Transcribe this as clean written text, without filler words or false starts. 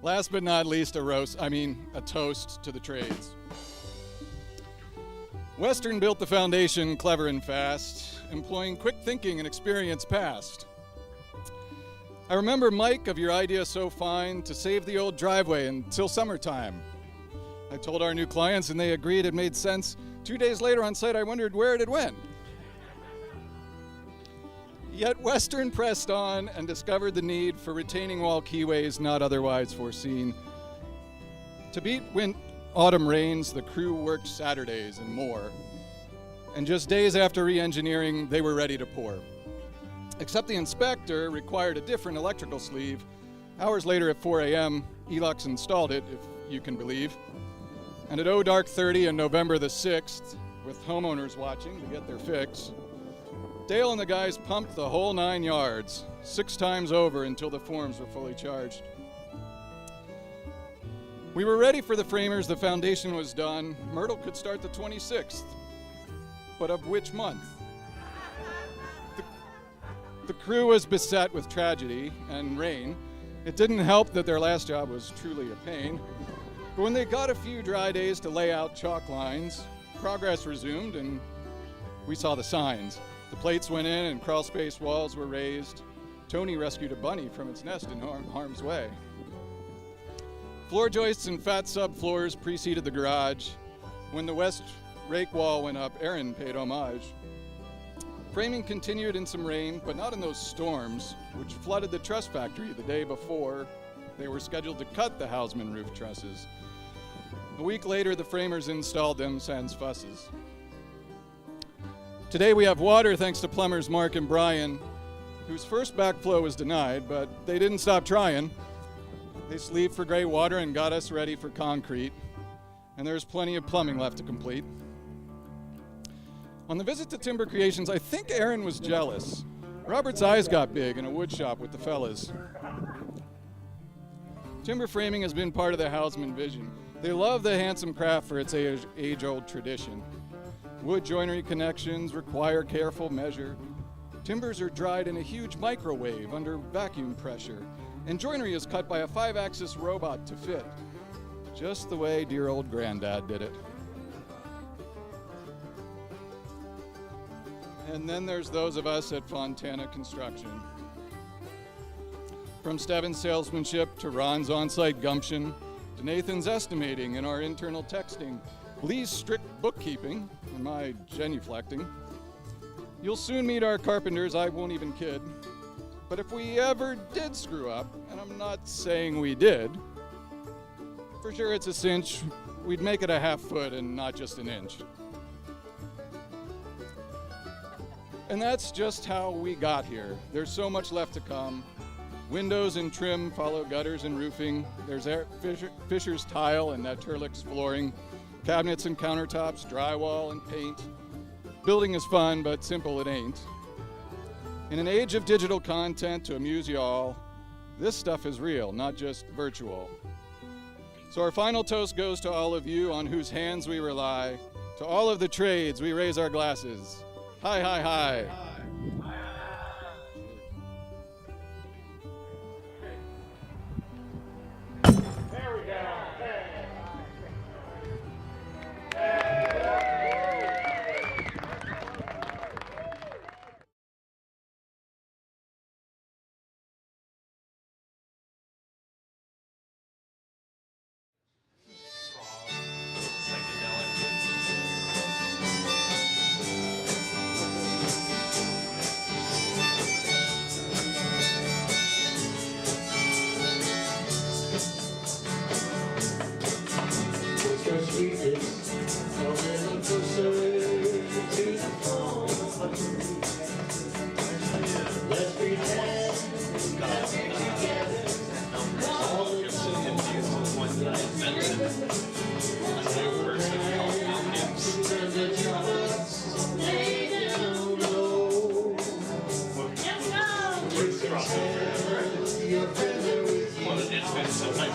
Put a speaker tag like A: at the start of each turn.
A: Last but not least, a toast to the trades. Western built the foundation clever and fast, employing quick thinking and experience past. I remember, Mike, of your idea so fine to save the old driveway until summertime. I told our new clients and they agreed it made sense. 2 days later on site, I wondered where it had went. Yet Western pressed on and discovered the need for retaining wall keyways not otherwise foreseen. To beat autumn rains, the crew worked Saturdays and more. And just days after re-engineering, they were ready to pour. Except the inspector required a different electrical sleeve. Hours later at 4 a.m., Elux installed it, if you can believe. And at dark 30 on November the 6th, with homeowners watching to get their fix, Dale and the guys pumped the whole 9 yards, 6 times over until the forms were fully charged. We were ready for the framers, the foundation was done. Myrtle could start the 26th, but of which month? The crew was beset with tragedy and rain. It didn't help that their last job was truly a pain. But when they got a few dry days to lay out chalk lines, progress resumed and we saw the signs. The plates went in and crawl space walls were raised. Tony rescued a bunny from its nest in harm's way. Floor joists and fat subfloors preceded the garage. When the west rake wall went up, Aaron paid homage. Framing continued in some rain, but not in those storms, which flooded the truss factory the day before they were scheduled to cut the Howsemans roof trusses. A week later, the framers installed them sans fusses. Today we have water thanks to plumbers Mark and Brian, whose first backflow was denied, but they didn't stop trying. They sleeved for gray water and got us ready for concrete, and there's plenty of plumbing left to complete. On the visit to Timber Creations, I think Aaron was jealous. Robert's eyes got big in a wood shop with the fellas. Timber framing has been part of the Howsman vision. They love the handsome craft for its age-old tradition. Wood joinery connections require careful measure. Timbers are dried in a huge microwave under vacuum pressure, and joinery is cut by a 5-axis robot to fit, just the way dear old Granddad did it. And then there's those of us at Fontana Construction. From Stevin's salesmanship to Ron's on-site gumption, to Nathan's estimating and our internal texting, Lee's strict bookkeeping, and my genuflecting. You'll soon meet our carpenters, I won't even kid. But if we ever did screw up, and I'm not saying we did, for sure it's a cinch, we'd make it a half foot and not just an inch. And that's just how we got here. There's so much left to come. Windows and trim follow gutters and roofing. There's Fisher's tile and Naturlix flooring. Cabinets and countertops, drywall and paint. Building is fun, but simple it ain't. In an age of digital content to amuse you all, this stuff is real, not just virtual. So our final toast goes to all of you on whose hands we rely. To all of the trades, we raise our glasses. Hi, hi, hi.
B: There we go.
C: Well, it's been some time.